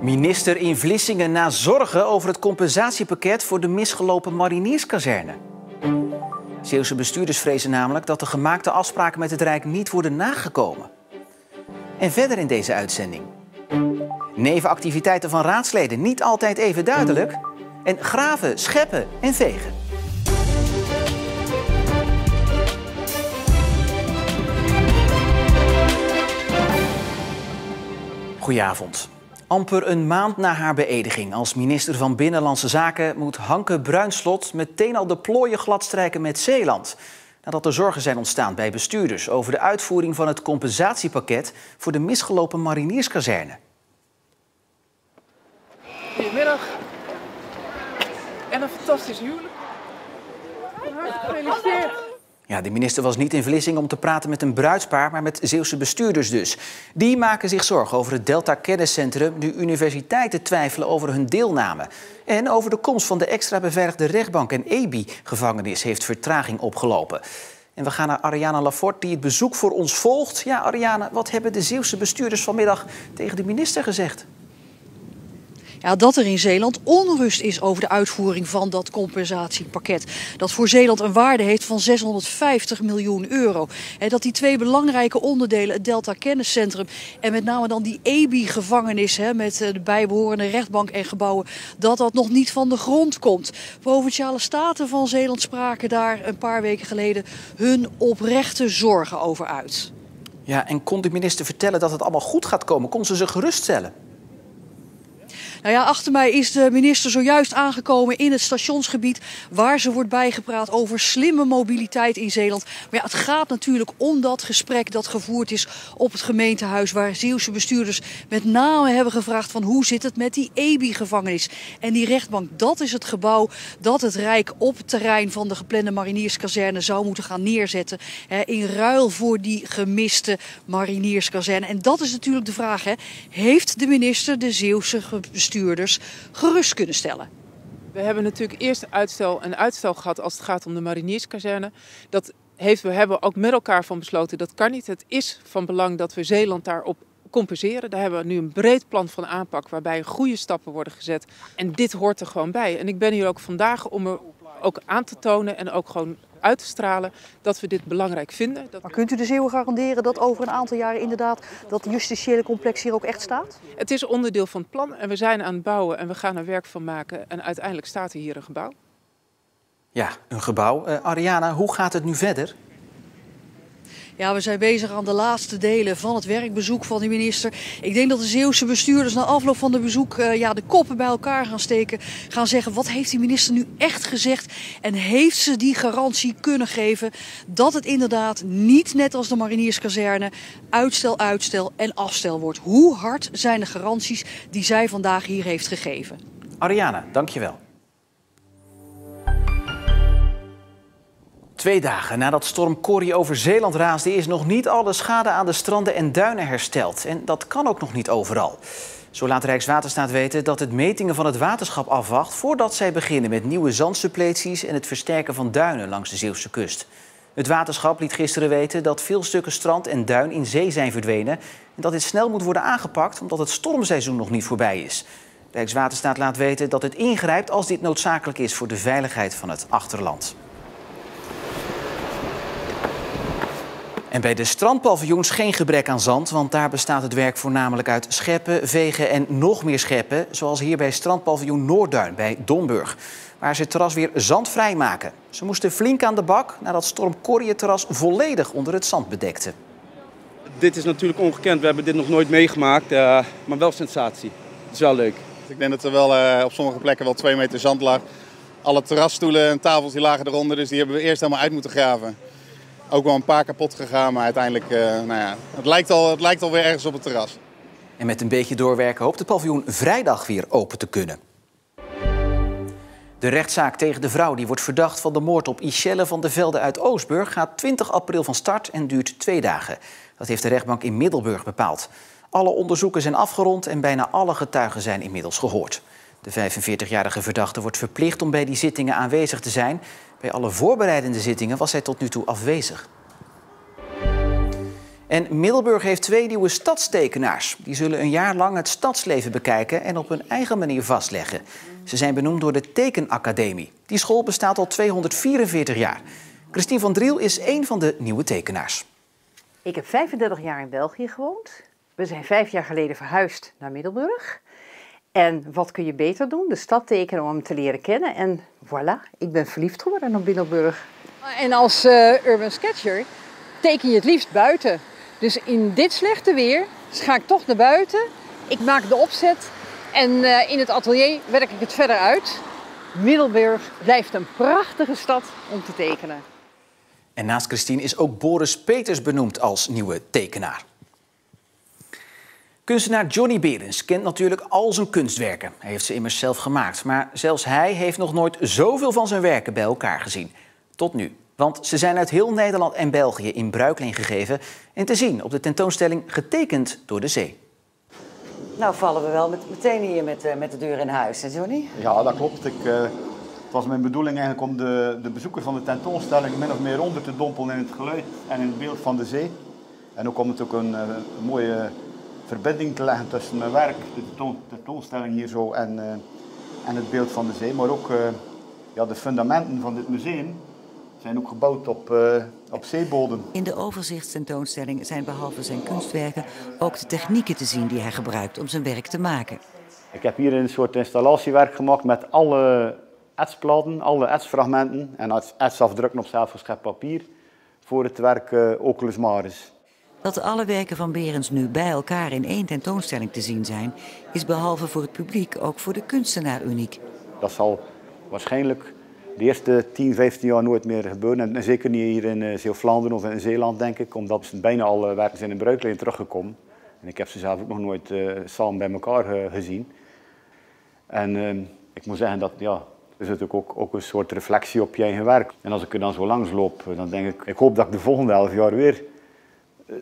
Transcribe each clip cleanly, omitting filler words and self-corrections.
Minister in Vlissingen na zorgen over het compensatiepakket voor de misgelopen marinierskazerne. Zeeuwse bestuurders vrezen namelijk dat de gemaakte afspraken met het Rijk niet worden nagekomen. En verder in deze uitzending. Nevenactiviteiten van raadsleden niet altijd even duidelijk. En graven, scheppen en vegen. Goedenavond. Amper een maand na haar beëdiging als minister van Binnenlandse Zaken moet Hanke Bruinslot meteen al de plooien gladstrijken met Zeeland. Nadat er zorgen zijn ontstaan bij bestuurders over de uitvoering van het compensatiepakket voor de misgelopen marinierskazerne. Goedemiddag. En een fantastisch huwelijk. Gefeliciteerd. Ja, de minister was niet in Vlissingen om te praten met een bruidspaar, maar met Zeeuwse bestuurders dus. Die maken zich zorgen over het Delta Kenniscentrum, nu universiteiten twijfelen over hun deelname. En over de komst van de extra beveiligde rechtbank en EBI-gevangenis heeft vertraging opgelopen. En we gaan naar Ariane Lafort, die het bezoek voor ons volgt. Ja, Ariane, wat hebben de Zeeuwse bestuurders vanmiddag tegen de minister gezegd? Ja, dat er in Zeeland onrust is over de uitvoering van dat compensatiepakket. Dat voor Zeeland een waarde heeft van 650 miljoen euro. En dat die twee belangrijke onderdelen, het Delta Kenniscentrum en met name dan die EBI-gevangenis met de bijbehorende rechtbank en gebouwen, dat nog niet van de grond komt. Provinciale staten van Zeeland spraken daar een paar weken geleden hun oprechte zorgen over uit. Ja, en kon de minister vertellen dat het allemaal goed gaat komen? Kon ze geruststellen? Nou ja, achter mij is de minister zojuist aangekomen in het stationsgebied waar ze wordt bijgepraat over slimme mobiliteit in Zeeland. Maar ja, het gaat natuurlijk om dat gesprek dat gevoerd is op het gemeentehuis, waar Zeeuwse bestuurders met name hebben gevraagd van hoe zit het met die EBI-gevangenis. En die rechtbank, dat is het gebouw dat het Rijk op het terrein van de geplande marinierskazerne zou moeten gaan neerzetten. In ruil voor die gemiste marinierskazerne. En dat is natuurlijk de vraag. Heeft de minister de Zeeuwse bestuurders gerust kunnen stellen? We hebben natuurlijk eerst een uitstel gehad als het gaat om de marinierskazerne. We hebben ook met elkaar van besloten, dat kan niet. Het is van belang dat we Zeeland daarop compenseren. Daar hebben we nu een breed plan van aanpak waarbij goede stappen worden gezet. En dit hoort er gewoon bij. En ik ben hier ook vandaag om er ook aan te tonen en ook gewoon uit te stralen dat we dit belangrijk vinden. Maar kunt u de Zeeuwen garanderen dat over een aantal jaren inderdaad dat justitiële complex hier ook echt staat? Het is onderdeel van het plan en we zijn aan het bouwen en we gaan er werk van maken. En uiteindelijk staat er hier een gebouw. Ja, een gebouw. Ariana, hoe gaat het nu verder? Ja, we zijn bezig aan de laatste delen van het werkbezoek van de minister. Ik denk dat de Zeeuwse bestuurders na afloop van de bezoek de koppen bij elkaar gaan steken. Gaan zeggen, wat heeft die minister nu echt gezegd? En heeft ze die garantie kunnen geven dat het inderdaad niet net als de marinierskazerne uitstel en afstel wordt? Hoe hard zijn de garanties die zij vandaag hier heeft gegeven? Ariana, dankjewel. 2 dagen nadat storm Corrie over Zeeland raasde, is nog niet alle schade aan de stranden en duinen hersteld. En dat kan ook nog niet overal. Zo laat Rijkswaterstaat weten dat het metingen van het waterschap afwacht voordat zij beginnen met nieuwe zandsuppleties en het versterken van duinen langs de Zeeuwse kust. Het waterschap liet gisteren weten dat veel stukken strand en duin in zee zijn verdwenen en dat dit snel moet worden aangepakt omdat het stormseizoen nog niet voorbij is. Rijkswaterstaat laat weten dat het ingrijpt als dit noodzakelijk is voor de veiligheid van het achterland. En bij de strandpaviljoens geen gebrek aan zand, want daar bestaat het werk voornamelijk uit scheppen, vegen en nog meer scheppen. Zoals hier bij strandpaviljoen Noordduin bij Domburg, waar ze het terras weer zandvrij maken. Ze moesten flink aan de bak nadat storm Corrie het terras volledig onder het zand bedekte. Dit is natuurlijk ongekend, we hebben dit nog nooit meegemaakt, maar wel sensatie. Het is wel leuk. Ik denk dat er wel op sommige plekken wel 2 meter zand lag. Alle terrasstoelen en tafels die lagen eronder, dus die hebben we eerst helemaal uit moeten graven. Ook wel een paar kapot gegaan, maar uiteindelijk, het lijkt al weer ergens op het terras. En met een beetje doorwerken hoopt het paviljoen vrijdag weer open te kunnen. De rechtszaak tegen de vrouw die wordt verdacht van de moord op Ischelle van de Velde uit Oostburg gaat 20 april van start en duurt 2 dagen. Dat heeft de rechtbank in Middelburg bepaald. Alle onderzoeken zijn afgerond en bijna alle getuigen zijn inmiddels gehoord. De 45-jarige verdachte wordt verplicht om bij die zittingen aanwezig te zijn. Bij alle voorbereidende zittingen was hij tot nu toe afwezig. En Middelburg heeft 2 nieuwe stadstekenaars. Die zullen een jaar lang het stadsleven bekijken en op hun eigen manier vastleggen. Ze zijn benoemd door de Tekenacademie. Die school bestaat al 244 jaar. Christine van Driel is één van de nieuwe tekenaars. Ik heb 35 jaar in België gewoond. We zijn 5 jaar geleden verhuisd naar Middelburg. En wat kun je beter doen? De stad tekenen om hem te leren kennen. En voilà, ik ben verliefd geworden op Middelburg. En als urban sketcher teken je het liefst buiten. Dus in dit slechte weer ga ik toch naar buiten. Ik maak de opzet en in het atelier werk ik het verder uit. Middelburg blijft een prachtige stad om te tekenen. En naast Christine is ook Boris Peters benoemd als nieuwe tekenaar. Kunstenaar Johnny Berens kent natuurlijk al zijn kunstwerken. Hij heeft ze immers zelf gemaakt. Maar zelfs hij heeft nog nooit zoveel van zijn werken bij elkaar gezien. Tot nu. Want ze zijn uit heel Nederland en België in bruikleen gegeven en te zien op de tentoonstelling Getekend door de Zee. Nou vallen we wel meteen hier met de deur in huis, hè Johnny? Ja, dat klopt. Het was mijn bedoeling eigenlijk om de bezoeker van de tentoonstelling min of meer onder te dompelen in het geluid en in het beeld van de zee. En ook om het ook een mooie verbinding te leggen tussen mijn werk, de tentoonstelling hier zo en het beeld van de zee. Maar ook de fundamenten van dit museum zijn ook gebouwd op zeebodem. In de overzichtstentoonstelling zijn behalve zijn kunstwerken ook de technieken te zien die hij gebruikt om zijn werk te maken. Ik heb hier een soort installatiewerk gemaakt met alle etsplaten, alle etsfragmenten en etsafdrukken op zelfgeschept papier voor het werk Oculus Maris. Dat alle werken van Berens nu bij elkaar in één tentoonstelling te zien zijn, is behalve voor het publiek ook voor de kunstenaar uniek. Dat zal waarschijnlijk de eerste 10, 15 jaar nooit meer gebeuren. En zeker niet hier in Zeeuw-Vlaanderen of in Zeeland, denk ik. Omdat bijna alle werken zijn in bruikleen teruggekomen. En ik heb ze zelf ook nog nooit samen bij elkaar gezien. En ik moet zeggen dat er zit ook een soort reflectie op je eigen werk. En als ik er dan zo langs loop, dan denk ik hoop dat ik de volgende 11 jaar weer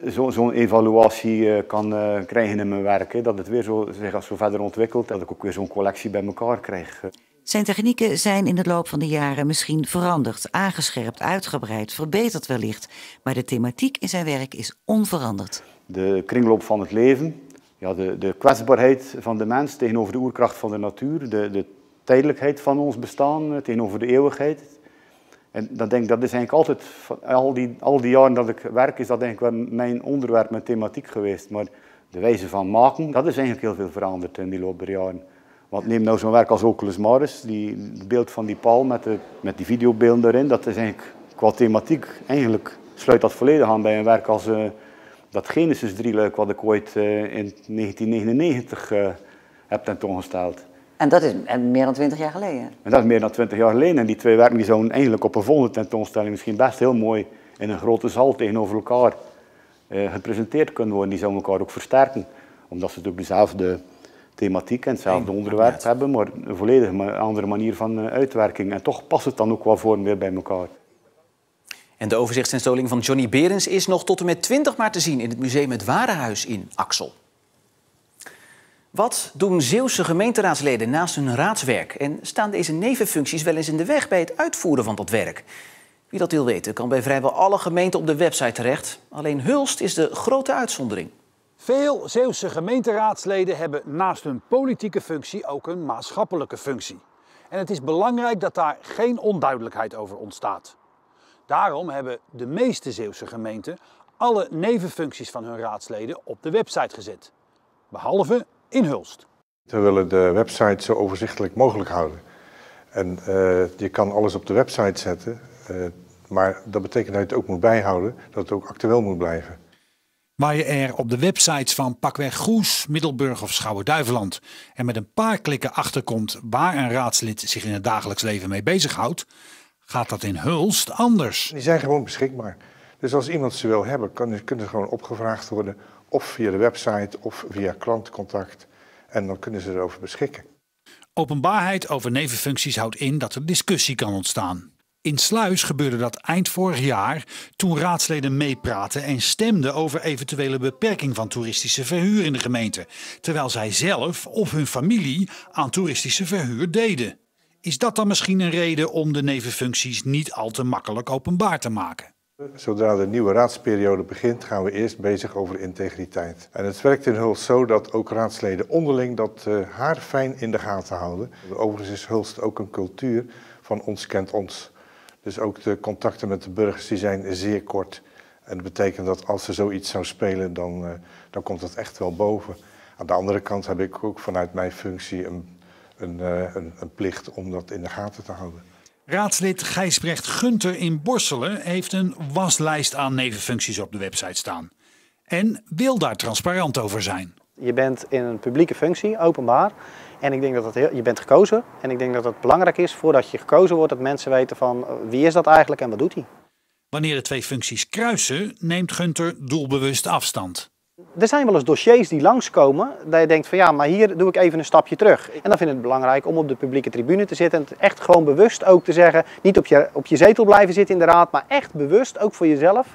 zo'n evaluatie kan krijgen in mijn werk. Hè. Dat het weer zich zo verder ontwikkelt. Dat ik ook weer zo'n collectie bij elkaar krijg. Zijn technieken zijn in de loop van de jaren misschien veranderd, aangescherpt, uitgebreid, verbeterd wellicht. Maar de thematiek in zijn werk is onveranderd. De kringloop van het leven, de kwetsbaarheid van de mens tegenover de oerkracht van de natuur, de tijdelijkheid van ons bestaan tegenover de eeuwigheid. En dat is eigenlijk altijd, al die jaren dat ik werk, is dat eigenlijk wel mijn onderwerp, mijn thematiek geweest. Maar de wijze van maken, dat is eigenlijk heel veel veranderd in die loop der jaren. Want neem nou zo'n werk als Oculus Maris, het beeld van die paal met die videobeelden erin, dat is eigenlijk qua thematiek, eigenlijk sluit dat volledig aan bij een werk als dat Genesis drieluik wat ik ooit in 1999 heb tentoongesteld. En dat is meer dan 20 jaar geleden? En dat is meer dan 20 jaar geleden. En die twee werken die zouden eigenlijk op een volgende tentoonstelling misschien best heel mooi in een grote zaal tegenover elkaar gepresenteerd kunnen worden. Die zouden elkaar ook versterken, omdat ze natuurlijk dezelfde thematiek en hetzelfde onderwerp hebben, maar een volledig andere manier van uitwerking. En toch past het dan ook wel voor weer bij elkaar. En de overzichtstentoonstelling van Johnny Berens is nog tot en met 20 maart te zien in het museum Het Warenhuis in Axel. Wat doen Zeeuwse gemeenteraadsleden naast hun raadswerk? En staan deze nevenfuncties wel eens in de weg bij het uitvoeren van dat werk? Wie dat wil weten kan bij vrijwel alle gemeenten op de website terecht. Alleen Hulst is de grote uitzondering. Veel Zeeuwse gemeenteraadsleden hebben naast hun politieke functie ook een maatschappelijke functie. En het is belangrijk dat daar geen onduidelijkheid over ontstaat. Daarom hebben de meeste Zeeuwse gemeenten alle nevenfuncties van hun raadsleden op de website gezet. Behalve in Hulst. We willen de website zo overzichtelijk mogelijk houden. En je kan alles op de website zetten, maar dat betekent dat je het ook moet bijhouden, dat het ook actueel moet blijven. Waar je er op de websites van pakweg Goes, Middelburg of Schouwen-Duiveland en met een paar klikken achterkomt waar een raadslid zich in het dagelijks leven mee bezighoudt, gaat dat in Hulst anders. Die zijn gewoon beschikbaar. Dus als iemand ze wil hebben, kunnen ze gewoon opgevraagd worden, of via de website of via klantcontact. En dan kunnen ze erover beschikken. Openbaarheid over nevenfuncties houdt in dat er discussie kan ontstaan. In Sluis gebeurde dat eind vorig jaar toen raadsleden meepraten en stemden over eventuele beperking van toeristische verhuur in de gemeente, terwijl zij zelf of hun familie aan toeristische verhuur deden. Is dat dan misschien een reden om de nevenfuncties niet al te makkelijk openbaar te maken? Zodra de nieuwe raadsperiode begint, gaan we eerst bezig over integriteit. En het werkt in Hulst zo dat ook raadsleden onderling dat haarfijn in de gaten houden. Overigens is Hulst ook een cultuur van ons kent ons. Dus ook de contacten met de burgers die zijn zeer kort. En dat betekent dat als er zoiets zou spelen, dan komt dat echt wel boven. Aan de andere kant heb ik ook vanuit mijn functie een plicht om dat in de gaten te houden. Raadslid Gijsbrecht Gunter in Borselen heeft een waslijst aan nevenfuncties op de website staan. En wil daar transparant over zijn. Je bent in een publieke functie, openbaar. En ik denk dat je bent gekozen. En ik denk dat het belangrijk is, voordat je gekozen wordt, dat mensen weten van wie is dat eigenlijk en wat doet hij. Wanneer de twee functies kruisen, neemt Gunter doelbewust afstand. Er zijn wel eens dossiers die langskomen, dat je denkt van ja, maar hier doe ik even een stapje terug. En dan vind ik het belangrijk om op de publieke tribune te zitten en het echt gewoon bewust ook te zeggen, niet op je zetel blijven zitten in de raad, maar echt bewust, ook voor jezelf,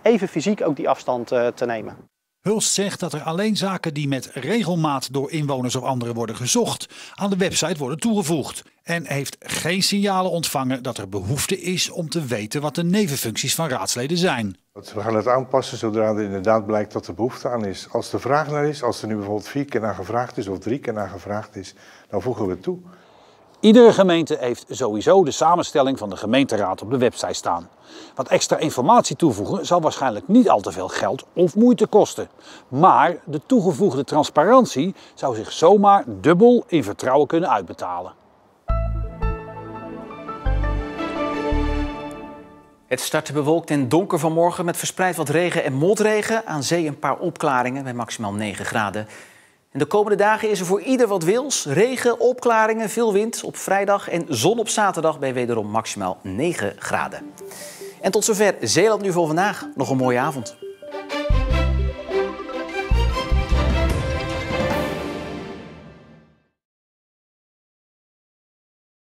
even fysiek ook die afstand te nemen. Hulst zegt dat er alleen zaken die met regelmaat door inwoners of anderen worden gezocht, aan de website worden toegevoegd. En heeft geen signalen ontvangen dat er behoefte is om te weten wat de nevenfuncties van raadsleden zijn. We gaan het aanpassen zodra er inderdaad blijkt dat er behoefte aan is. Als er vraag naar is, als er nu bijvoorbeeld 4 keer naar gevraagd is of 3 keer naar gevraagd is, dan voegen we het toe. Iedere gemeente heeft sowieso de samenstelling van de gemeenteraad op de website staan. Wat extra informatie toevoegen zal waarschijnlijk niet al te veel geld of moeite kosten. Maar de toegevoegde transparantie zou zich zomaar dubbel in vertrouwen kunnen uitbetalen. Het startte bewolkt en donker vanmorgen met verspreid wat regen en motregen. Aan zee een paar opklaringen bij maximaal 9 graden. En de komende dagen is er voor ieder wat wils. Regen, opklaringen, veel wind op vrijdag en zon op zaterdag bij wederom maximaal 9 graden. En tot zover Zeeland nu voor vandaag. Nog een mooie avond.